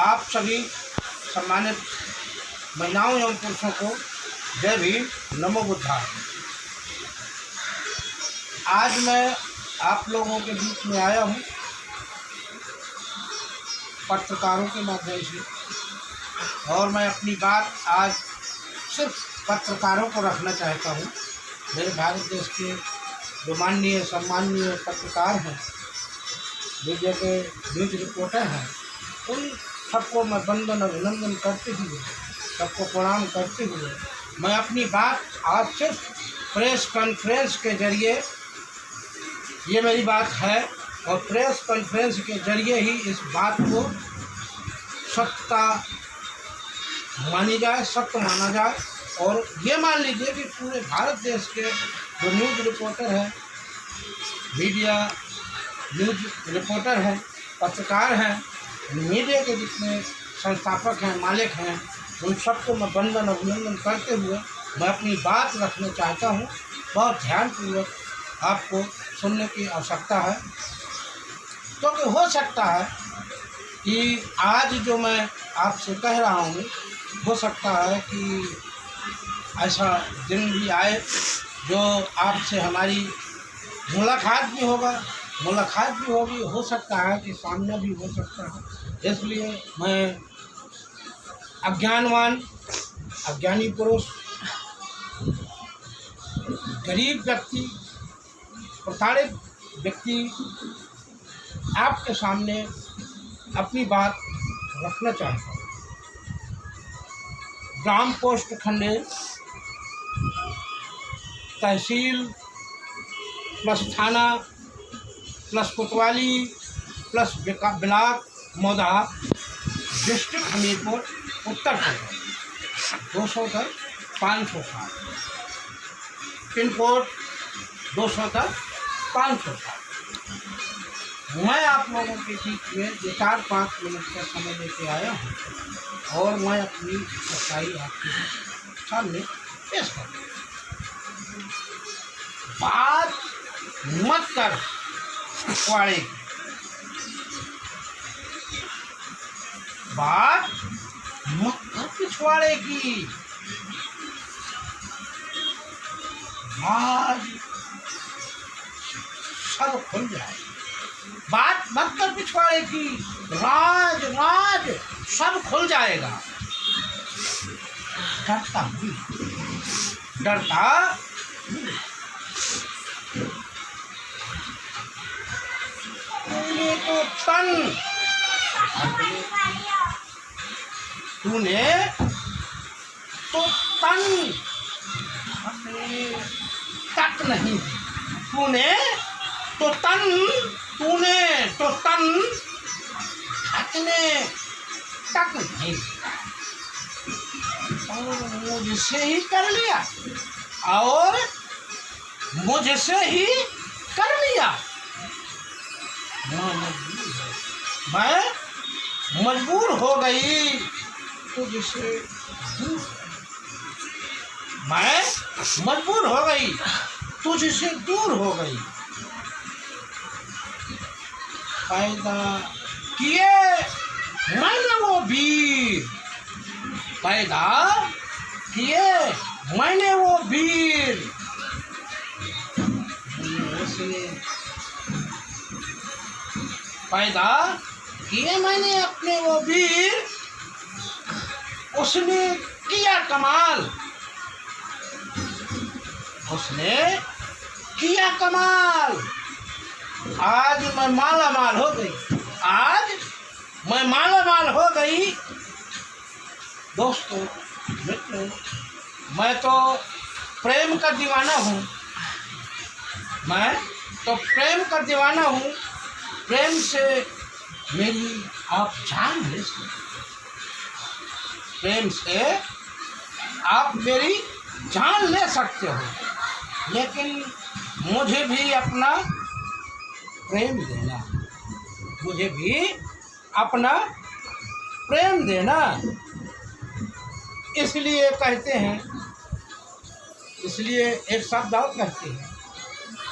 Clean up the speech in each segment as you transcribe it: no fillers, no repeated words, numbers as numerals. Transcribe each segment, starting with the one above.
आप सभी सम्मानित महिलाओं एवं पुरुषों को जय भीम, नमो बुद्धाय। आज मैं आप लोगों के बीच में आया हूँ पत्रकारों के माध्यम से, और मैं अपनी बात आज सिर्फ पत्रकारों को रखना चाहता हूँ। मेरे भारत देश के जो माननीय सम्माननीय पत्रकार हैं, मीडिया के न्यूज़ रिपोर्टर हैं, उन सबको मैं वंदन अभिनंदन करते हुए, सबको प्रणाम करते हुए मैं अपनी बात आज सिर्फ प्रेस कॉन्फ्रेंस के जरिए, ये मेरी बात है, और प्रेस कॉन्फ्रेंस के जरिए ही इस बात को सत्ता मानी जाए, सत्य माना जाए। और ये मान लीजिए कि पूरे भारत देश के जो न्यूज़ रिपोर्टर हैं, मीडिया न्यूज़ रिपोर्टर हैं, पत्रकार हैं, मीडिया के जितने संस्थापक हैं, मालिक हैं, उन सबको मैं वंदन अभिनंदन करते हुए मैं अपनी बात रखना चाहता हूँ। बहुत ध्यानपूर्वक आपको सुनने की आवश्यकता है, क्योंकि हो सकता है कि आज जो मैं आपसे कह रहा हूँ, हो सकता है कि ऐसा दिन भी आए जो आपसे हमारी मुलाकात भी होगी, हो सकता है कि सामना भी हो सकता है। इसलिए मैं अज्ञानी पुरुष, गरीब व्यक्ति, प्रताड़ित व्यक्ति आपके सामने अपनी बात रखना चाहता हूँ। ग्राम पोस्ट खंडे, तहसील प्लस थाना प्लस कोतवाली plus block Mauda, district Hamirpur, Uttar Pradesh 210-507, pin code 210-507। मैं आप लोगों के बीच में 4-5 मिनट का समय लेके आया हूँ, और मैं अपनी सच्चाई आपके सामने पेश करूँ। बात मत कर पिछवाड़े की, बात मत कर पिछवाड़े की। आज सब खुल जाए। बात मत कर पिछवाड़े की, राज सब खुल जाएगा। डरता तूने तो तन तक नहीं, तूने तो तन हटने तक नहीं, और मुझसे ही कर लिया, और मुझसे ही कर लिया। मैं मजबूर हो गई तुझसे दूर, मैं मजबूर हो गई तुझसे दूर हो गई। पैदा किए मैंने वो वीर, पैदा किए मैंने वो वीर, पैदा किए मैंने अपने वो वीर, उसने किया कमाल, उसने किया कमाल। आज मैं माला माल हो गई, आज मैं माला माल हो गई। दोस्तों, मित्रों, मैं तो प्रेम का दीवाना हूँ, मैं तो प्रेम का दीवाना हूँ। प्रेम से मेरी आप जान ले सकते, प्रेम से आप मेरी जान ले सकते हो, लेकिन मुझे भी अपना प्रेम देना, मुझे भी अपना प्रेम देना। इसलिए कहते हैं, इसलिए एक शब्द और कहते हैं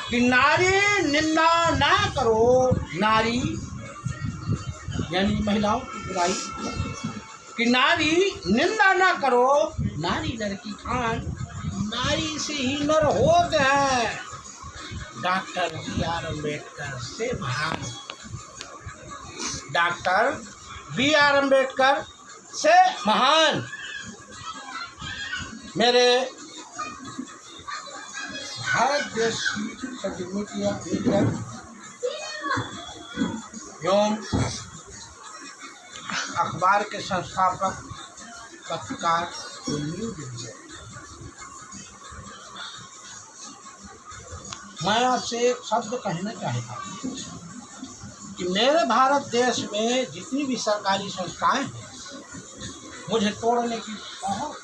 कि नारी निंदा ना करो, नारी यानी महिलाओं की बुराई, कि नारी निंदा ना करो, नारी नर की खान, नारी से ही नर हो गए। Doctor B.R. अम्बेडकर से महान, डॉक्टर B.R. अम्बेडकर से महान। मेरे भारत देश की सभी मीडिया एवं अखबार के संस्थापक पत्रकार न्यूज इंडिया, मैं आपसे एक शब्द कहना चाहता हूँ कि मेरे भारत देश में जितनी भी सरकारी संस्थाएं हैं, मुझे तोड़ने की बहुत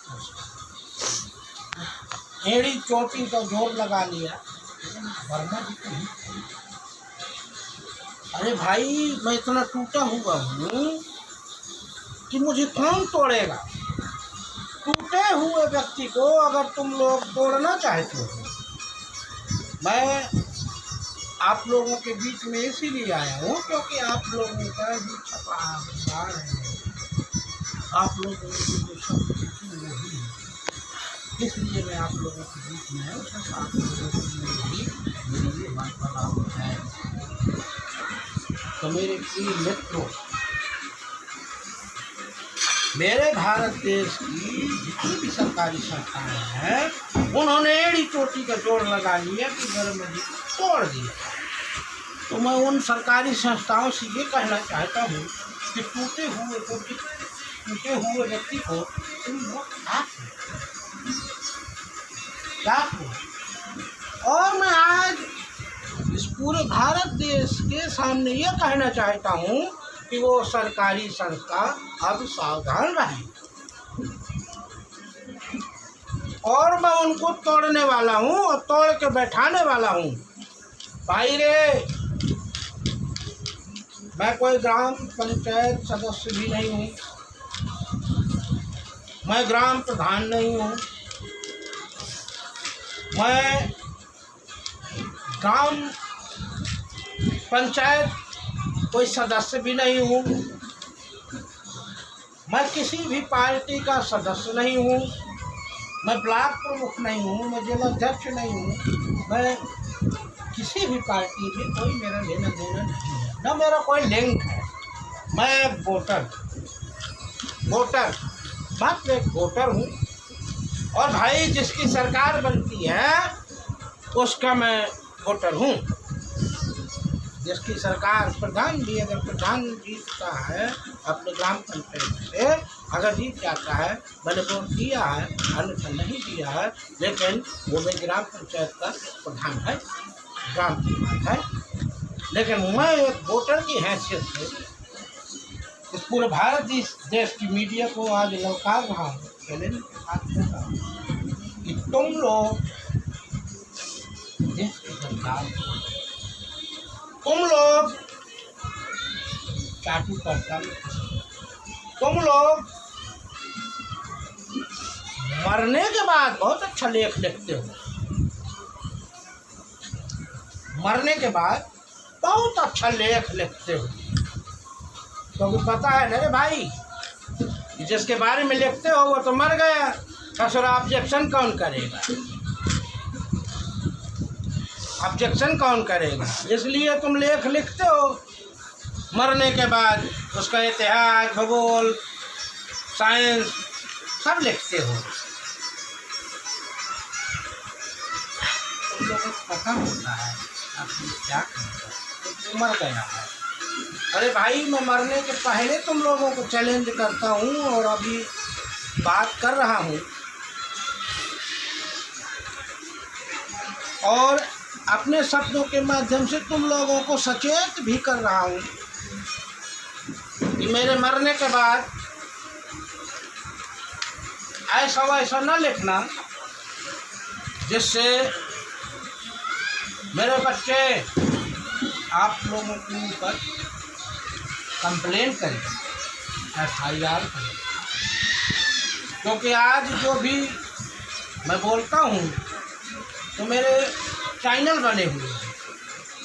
एड़ी चोटी का जोर लगा लिया, वर्मा जी को नहीं। अरे भाई, मैं इतना टूटा हुआ हूँ कि मुझे कौन तोड़ेगा। टूटे हुए व्यक्ति को अगर तुम लोग तोड़ना चाहते हो, मैं आप लोगों के बीच में इसीलिए आया हूँ क्योंकि आप लोगों का भी छपा अखबार है, आप लोगों की जो शब्द लिखी वही है, इसलिए मैं आप लोगों के बीच में आया। आप लोगों के लिए भी मेरी ये वार्तालाप है। तो मेरे प्रिय मित्रों, मेरे भारत देश की जितनी भी सरकारी संस्थाएं हैं, उन्होंने एड़ी चोटी का जोड़ लगा लिया कि वर्मा जी तोड़ दिया। तो मैं उन सरकारी संस्थाओं से ये कहना चाहता हूँ कि टूटे हुए व्यक्ति को तुम लोग क्या करो। और मैं आज इस पूरे भारत देश के सामने ये कहना चाहता हूँ कि वो सरकारी संस्था अब सावधान रहे, और मैं उनको तोड़ने वाला हूँ और तोड़ के बैठाने वाला हूँ। भाई रे, मैं कोई ग्राम पंचायत सदस्य भी नहीं हूँ, मैं ग्राम प्रधान नहीं हूँ, मैं ग्राम पंचायत कोई सदस्य भी नहीं हूँ, मैं किसी भी पार्टी का सदस्य नहीं हूँ, मैं ब्लॉक प्रमुख नहीं हूँ, मैं जिला अध्यक्ष नहीं हूँ, मैं किसी भी पार्टी में कोई मेरा लेना देना नहीं है, न मेरा कोई लिंक है। मैं वोटर मात्र एक वोटर हूँ। और भाई, जिसकी सरकार बनती है उसका मैं वोटर हूँ। जिसकी सरकार प्रधान भी, अगर प्रधान जीतता है अपने ग्राम पंचायत से, अगर जीत जाता है, मैंने वोट दिया है, अन्यथा नहीं दिया है, लेकिन वो मेरे ग्राम पंचायत का प्रधान है, ग्राम पंचायत है। लेकिन मैं एक वोटर की हैसियत से इस पूरे भारत देश की मीडिया को आज ललकार रहा हूँ, चैलेंज कि तुम लोग देश की सरकार, तुम लोग चाटू करता, तुम लोग मरने के बाद बहुत अच्छा लेख लिखते हो, मरने के बाद बहुत अच्छा लेख लिखते हो, क्योंकि पता है ना रे भाई, जिसके बारे में लिखते हो वो तो मर गया, दूसरा ऑब्जेक्शन कौन करेगा, ऑब्जेक्शन कौन करेगा। इसलिए तुम लेख लिखते हो, मरने के बाद उसका इतिहास, भूगोल, साइंस सब लिखते हो। तुम लोगों को पता होता है आपने क्या करना, तो मर गया है। अरे भाई, मैं मरने के पहले तुम लोगों को चैलेंज करता हूँ और अभी बात कर रहा हूँ, और अपने शब्दों के माध्यम से तुम लोगों को सचेत भी कर रहा हूँ कि मेरे मरने के बाद ऐसा वैसा न लिखना जिससे मेरे बच्चे आप लोगों के ऊपर कंप्लेन करें, FIR करें। क्योंकि आज जो भी मैं बोलता हूँ तो मेरे चैनल बने हुए हैं,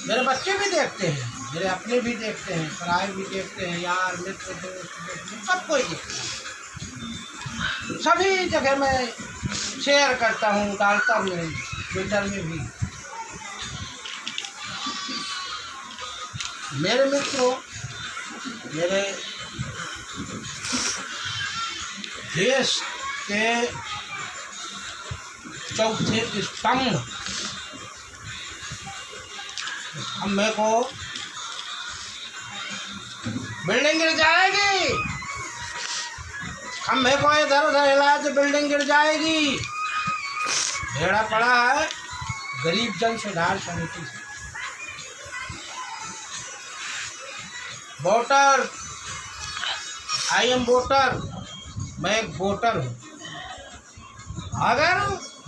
मेरे बच्चे भी देखते हैं, मेरे अपने भी देखते हैं, पराए भी देखते हैं, यार मित्र दोस्त सब कोई देखता है। सभी जगह मैं शेयर करता हूँ, डालता हूँ, ट्विटर में भी। मेरे मित्रों, मेरे देश के चौथे स्तंभ खंभे को बिल्डिंग गिर जाएगी, खंभे को इधर उधर हिलाए तो बिल्डिंग गिर जाएगी। भेड़ा पड़ा है गरीब जन सुधार समिति से। वोटर, आई एम वोटर, मैं एक वोटर हूँ। अगर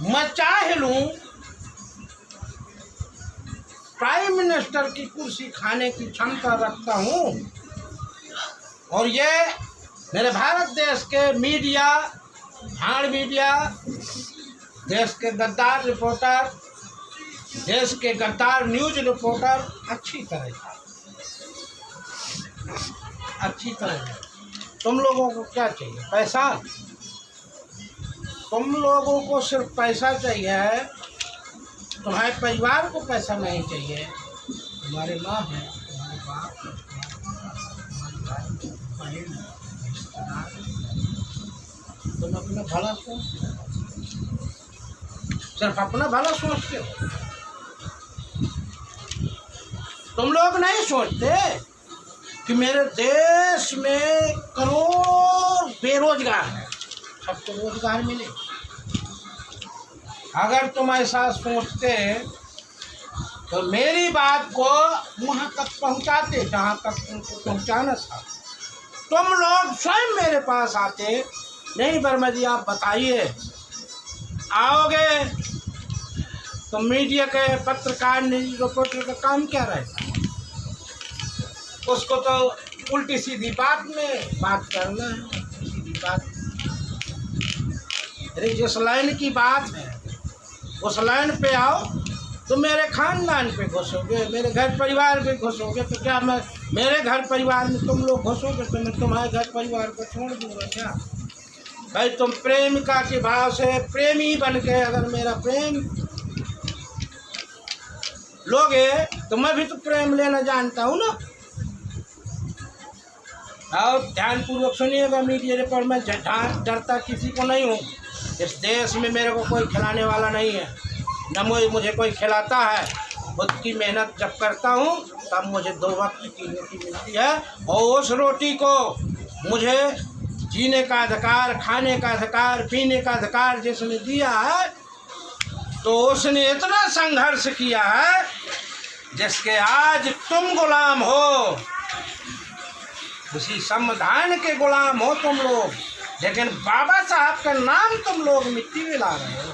मैं चाह लूँ प्राइम मिनिस्टर की कुर्सी खाने की क्षमता रखता हूँ, और ये मेरे भारत देश के मीडिया, भाड़ मीडिया, देश के गद्दार रिपोर्टर, देश के गद्दार न्यूज रिपोर्टर अच्छी तरह तुम लोगों को क्या चाहिए? पैसा? तुम लोगों को सिर्फ पैसा चाहिए है, तुम्हारे परिवार को पैसा नहीं चाहिए। तुम्हारे माँ है, तुम्हारे बाप है, तुम्हारे भाई, बहन, रिश्तेदार, तुम अपना भला सोचते हो, सिर्फ अपना भला सोचते हो। तुम लोग नहीं सोचते कि मेरे देश में करोड़ बेरोजगार हैं, सबको रोजगार मिले। अगर तुम ऐसा सोचते तो मेरी बात को वहाँ तक पहुँचाते जहाँ तक तुमको पहुँचाना था। तुम लोग स्वयं मेरे पास आते, नहीं वर्मा जी आप बताइए, आओगे तो मीडिया के पत्रकार न्यूज रिपोर्टर का काम क्या रहता है? उसको तो उल्टी सीधी बात में बात करना है, सीधी बात। अरे जिस लाइन की बात है उस लाइन पे आओ, तो मेरे खानदान पे घुसोगे, मेरे घर परिवार पे घुसोगे, तो क्या मैं मेरे घर परिवार में तुम लोग घुसोगे तो मैं तुम्हारे घर परिवार को छोड़ दूँगा क्या? भाई तुम प्रेमिका के भाव से प्रेमी बन के अगर मेरा प्रेम लोगे तो मैं भी तो प्रेम लेना जानता हूँ ना। और ध्यानपूर्वक सुनिएगा मीडिया रिपोर्ट में, डरता किसी को नहीं हूँ। इस देश में मेरे को कोई खिलाने वाला नहीं है, न मुझे कोई खिलाता है। खुद की मेहनत जब करता हूँ तब मुझे 2 वक्त की रोटी मिलती है, और उस रोटी को मुझे जीने का अधिकार, खाने का अधिकार, पीने का अधिकार जिसने दिया है, तो उसने इतना संघर्ष किया है जिसके आज तुम गुलाम हो। उसी संविधान के गुलाम हो तुम लोग, लेकिन बाबा साहब का नाम तुम लोग मिट्टी में ला रहे हो।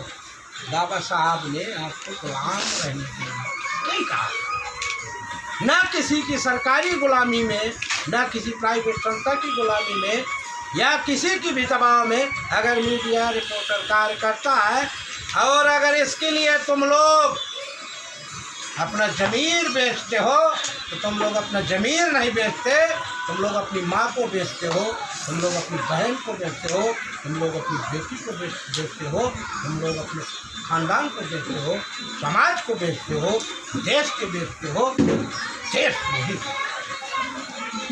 बाबा साहब ने आपको गुलाम रहने के लिए नहीं कहा, ना किसी की सरकारी गुलामी में, ना किसी प्राइवेट संस्था की गुलामी में, या किसी की भी दबाव में। अगर मीडिया रिपोर्टर कार्य करता है और अगर इसके लिए तुम लोग अपना ज़मीर बेचते हो, तो तुम लोग अपना ज़मीर नहीं बेचते, तुम लोग अपनी माँ को बेचते हो, तुम लोग अपनी बहन को बेचते हो, तुम लोग अपनी बेटी को बेचते हो, तुम लोग अपने खानदान को बेचते हो, समाज को बेचते हो, देश के बेचते हो। देशद्रोही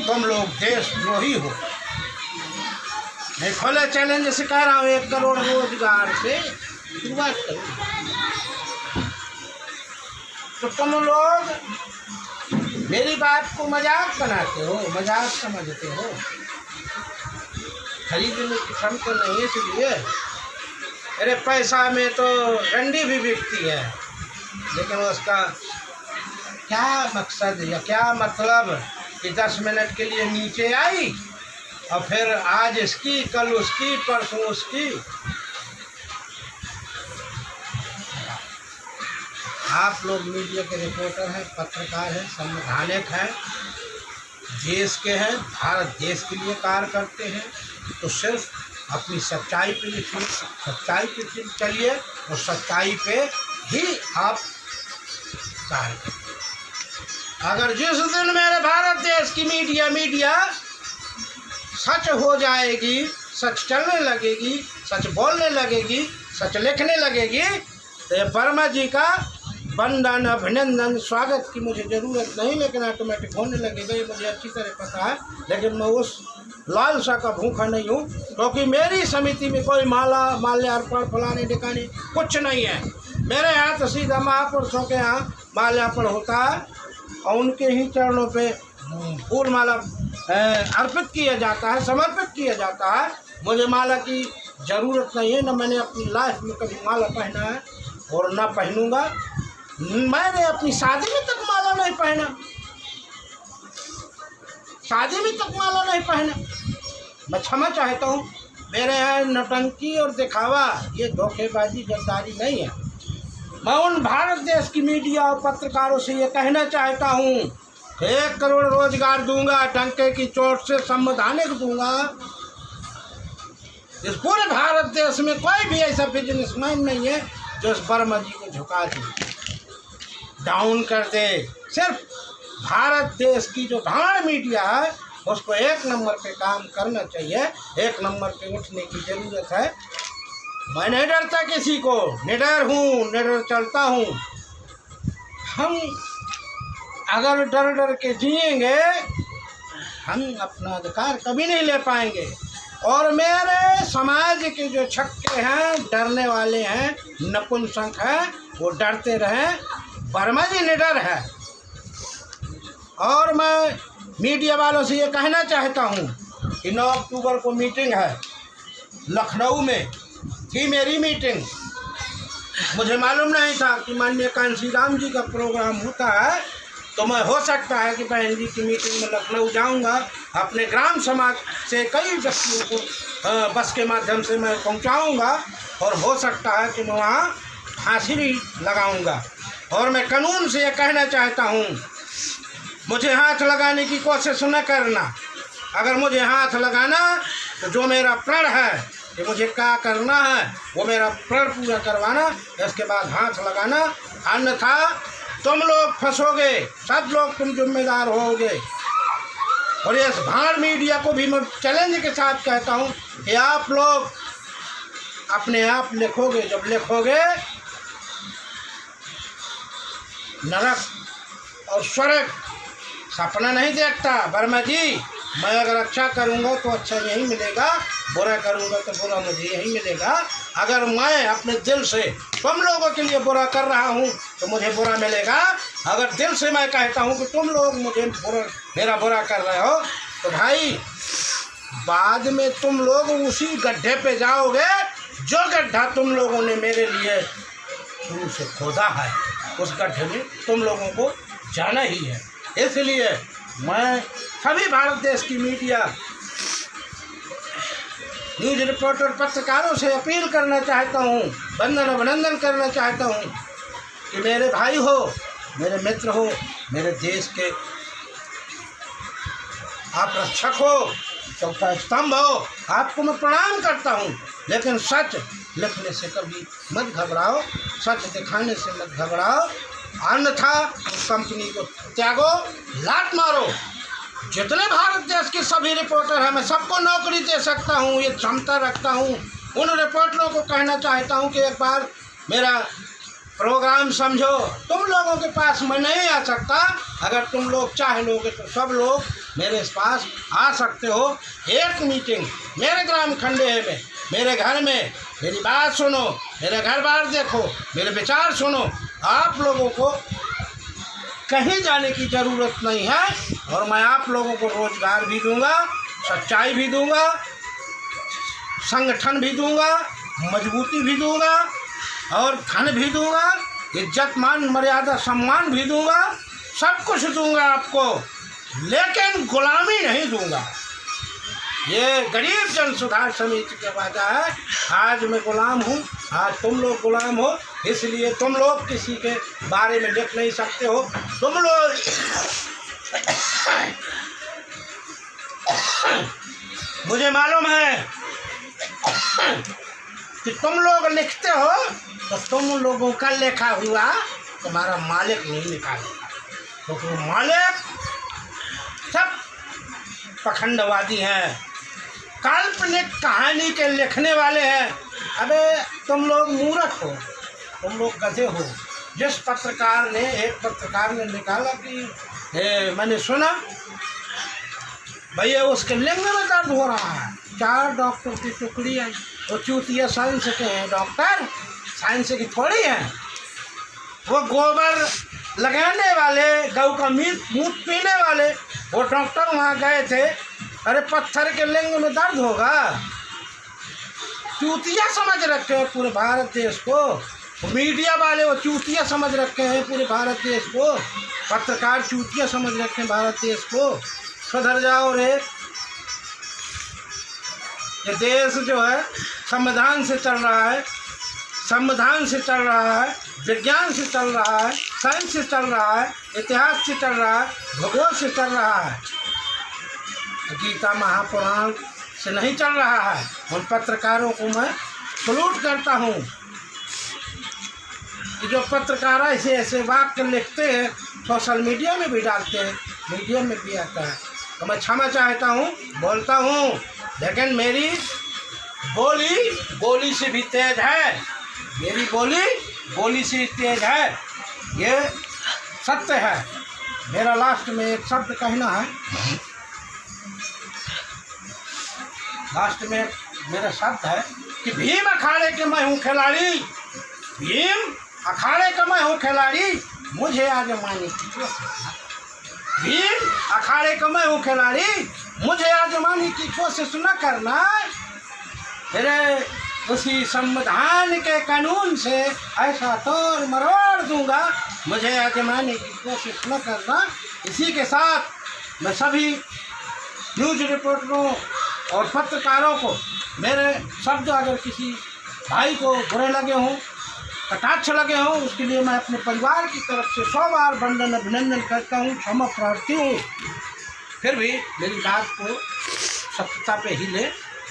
तुम लोग, देशद्रोही हो। मैं खुले चैलेंज से कह रहा हूँ, 1 करोड़ रोजगार से शुरुआत करो। तो तुम लोग मेरी बात को मजाक बनाते हो, मजाक समझते हो। खरीदने की क्षमता नहीं है इसलिए। अरे पैसा में तो रंडी भी बिकती है, लेकिन उसका क्या मकसद या क्या मतलब कि 10 मिनट के लिए नीचे आई और फिर आज इसकी, कल उसकी, परसों उसकी। आप लोग मीडिया के रिपोर्टर हैं, पत्रकार हैं, संवैधानिक हैं, देश के हैं, भारत देश के लिए कार्य करते हैं, तो सिर्फ अपनी सच्चाई पे लिखिए, सच्चाई पे चलिए और सच्चाई पे ही आप कार्य करें। अगर जिस दिन मेरे भारत देश की मीडिया सच हो जाएगी, सच चलने लगेगी, सच बोलने लगेगी, सच लिखने लगेगी, तो ये वर्मा जी का वंदन, अभिनंदन, स्वागत की मुझे ज़रूरत नहीं, लेकिन ऑटोमेटिक होने लगेगा, ये मुझे अच्छी तरह पता है। लेकिन मैं उस लालसा का भूखा नहीं हूँ, क्योंकि मेरी समिति में कोई माल्यार्पण फलाने ठिकाने कुछ नहीं है। मेरे यहाँ तो सीधा महापुरुषों के यहाँ माल्यार्पण होता है और उनके ही चरणों पे फूल माला अर्पित किया जाता है, समर्पित किया जाता है। मुझे माला की ज़रूरत नहीं है, न मैंने अपनी लाइफ में कभी माला पहना है और ना पहनूंगा। मैंने अपनी शादी में तक माला नहीं पहना, शादी में तक माला नहीं पहना। मैं क्षमा चाहता हूँ। मेरे यहाँ नौटंकी और दिखावा, ये धोखेबाजी, गद्दारी नहीं है। मैं उन भारत देश की मीडिया और पत्रकारों से ये कहना चाहता हूँ, 1 करोड़ रोजगार दूंगा, डंके की चोट से संवैधानिक दूंगा। इस पूरे भारत देश में कोई भी ऐसा बिजनेसमैन नहीं है जो इस वर्मा जी को झुका दे, डाउन कर दे। सिर्फ भारत देश की जो भाड़ मीडिया है उसको 1 नंबर पे काम करना चाहिए, 1 नंबर पे उठने की ज़रूरत है। मैं नहीं डरता किसी को, निडर हूँ, निडर चलता हूँ। हम अगर डर के जिएंगे, हम अपना अधिकार कभी नहीं ले पाएंगे। और मेरे समाज के जो छक्के हैं, डरने वाले हैं, नपुंसक हैं, वो डरते रहें। वर्मा जी निडर है। और मैं मीडिया वालों से ये कहना चाहता हूँ कि 9 अक्टूबर को मीटिंग है लखनऊ में, थी मेरी मीटिंग। मुझे मालूम नहीं था कि माननीय कांसी राम जी का प्रोग्राम होता है, तो मैं हो सकता है कि बहन जी की मीटिंग में लखनऊ जाऊंगा। अपने ग्राम समाज से कई व्यक्तियों को बस के माध्यम से मैं पहुंचाऊंगा और हो सकता है कि मैं वहाँ फांसी भी लगाऊंगा। और मैं कानून से ये कहना चाहता हूँ, मुझे हाथ लगाने की कोशिश न करना। अगर मुझे हाथ लगाना तो जो मेरा प्रण है कि मुझे क्या करना है वो मेरा प्रण पूरा करवाना, इसके बाद हाथ लगाना। अन्यथा तुम लोग फंसोगे, सब लोग तुम जिम्मेदार होगे। और इस भाड़ मीडिया को भी मैं चैलेंज के साथ कहता हूँ कि आप लोग अपने आप लिखोगे, जब लिखोगे नरक और स्वर्ग सपना नहीं देखता। वर्मा जी, मैं अगर अच्छा करूँगा तो अच्छा यही मिलेगा, बुरा करूँगा तो बुरा मुझे यही मिलेगा। अगर मैं अपने दिल से तुम लोगों के लिए बुरा कर रहा हूँ तो मुझे बुरा मिलेगा। अगर दिल से मैं कहता हूँ कि तुम लोग मुझे मेरा बुरा कर रहे हो तो भाई बाद में तुम लोग उसी गड्ढे पे जाओगे जो गड्ढा तुम लोगों ने मेरे लिए शुरू से खोदा है। उस गड्ढे में तुम लोगों को जाना ही है। इसलिए मैं सभी भारत देश की मीडिया, न्यूज़ रिपोर्टर, पत्रकारों से अपील करना चाहता हूँ, वंदन अभिनंदन करना चाहता हूँ कि मेरे भाई हो, मेरे मित्र हो, मेरे देश के आप रक्षक हो, चौथा स्तंभ हो, आपको मैं प्रणाम करता हूँ। लेकिन सच लिखने से कभी मत घबराओ, सच दिखाने से मत घबराओ, अन्यथा उस कंपनी को त्यागो, लात मारो। जितने भारत देश के सभी रिपोर्टर हैं, मैं सबको नौकरी दे सकता हूँ, ये क्षमता रखता हूँ। उन रिपोर्टरों को कहना चाहता हूँ कि एक बार मेरा प्रोग्राम समझो। तुम लोगों के पास मैं नहीं आ सकता, अगर तुम लोग चाहे लोगे तो सब लोग मेरे पास आ सकते हो। एक मीटिंग मेरे ग्राम खंडे में, मेरे घर में, मेरी बात सुनो, मेरे घर बार देखो, मेरे विचार सुनो। आप लोगों को कहीं जाने की ज़रूरत नहीं है और मैं आप लोगों को रोज़गार भी दूंगा, सच्चाई भी दूंगा, संगठन भी दूंगा, मजबूती भी दूंगा और धन भी दूंगा, इज्जत मान मर्यादा सम्मान भी दूंगा, सब कुछ दूंगा आपको, लेकिन गुलामी नहीं दूंगा। ये गरीब जन सुधार समिति का वादा है। आज मैं गुलाम हूँ, आज तुम लोग गुलाम हो, इसलिए तुम लोग किसी के बारे में लिख नहीं सकते हो। तुम लोग मुझे मालूम है कि तुम लोग लिखते हो तो तुम लोगों का लिखा हुआ तुम्हारा मालिक नहीं निकालेगा। तो मालिक सब पखंडवादी हैं, काल्पनिक कहानी के लिखने वाले हैं। अबे तुम लोग मूर्ख हो, तुम लोग गधे हो। जिस पत्रकार ने, एक पत्रकार ने निकाला कि मैंने सुना भैया उसके लिंग में दर्द हो रहा है, 4 डॉक्टर की टुकड़ी है। वो चूतिया साइंस के हैं डॉक्टर, साइंस की थोड़ी हैं। वो गोबर लगाने वाले, गऊ का मूत पीने वाले, वो डॉक्टर वहाँ गए थे। अरे पत्थर के लिंग में दर्द होगा? चूतिया समझ रखे हैं पूरे भारत देश को। मीडिया वाले वो चूतिया समझ रखे हैं पूरे भारत देश को। पत्रकार चूतिया समझ रखे हैं भारत देश को। सुधर जाओ रे। ये देश जो है संविधान से चल रहा है, संविधान से चल रहा है, विज्ञान से चल रहा है, साइंस से चल रहा है, इतिहास से चल रहा है, भूगोल से चल रहा है। गीता महापुराण से नहीं चल रहा है। उन पत्रकारों को मैं सलूट करता हूँ कि जो पत्रकार ऐसे ऐसे वाक्य लिखते हैं, सोशल मीडिया में भी डालते हैं, मीडिया में भी आता है। तो मैं क्षमा चाहता हूँ, बोलता हूँ, लेकिन मेरी बोली गोली से भी तेज है। मेरी बोली गोली से तेज है, ये सत्य है। मेरा लास्ट में एक शब्द कहना है, लास्ट में मेरा शब्द है कि भीम अखाड़े के मैं हूँ खिलाड़ी, भीम अखाड़े का मैं हूँ खिलाड़ी, मुझे आजमाने की कोशिश। भीम अखाड़े का मैं हूँ खिलाड़ी, मुझे आजमाने की कोशिश न करना। मेरे उसी संविधान के कानून से ऐसा तोड़ मरोड़ दूंगा, मुझे आजमाने की कोशिश न करना। इसी के साथ मैं सभी न्यूज़ रिपोर्टरों और पत्रकारों को, मेरे शब्द अगर किसी भाई को बुरे लगे हों, कटाक्ष लगे हों, उसके लिए मैं अपने परिवार की तरफ से 100 बार वंदन अभिनंदन करता हूँ, क्षमा प्रार्थी हूँ। फिर भी मेरी बात को सत्यता पे ही ले,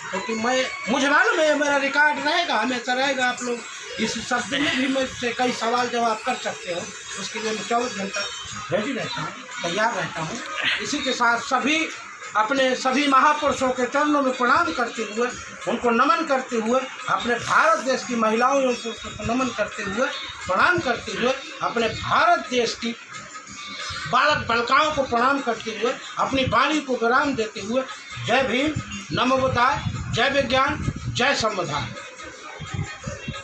क्योंकि मुझे मालूम है मेरा रिकॉर्ड रहेगा, हमेशा रहेगा। आप लोग इस शब्द में भी मुझसे कई सवाल जवाब कर सकते हो, उसके लिए मैं 24 घंटा रेडी रहता हूँ, तैयार रहता हूँ। इसी के साथ अपने सभी महापुरुषों के चरणों में प्रणाम करते हुए, उनको नमन करते हुए, अपने भारत देश की महिलाओं एवं पुरुषों को नमन करते हुए, प्रणाम करते हुए, अपने भारत देश की बालक बालिकाओं को प्रणाम करते हुए, अपनी वाणी को विराम देते हुए, जय भीम, नमो बुद्धाय, जय विज्ञान, जय संविधान।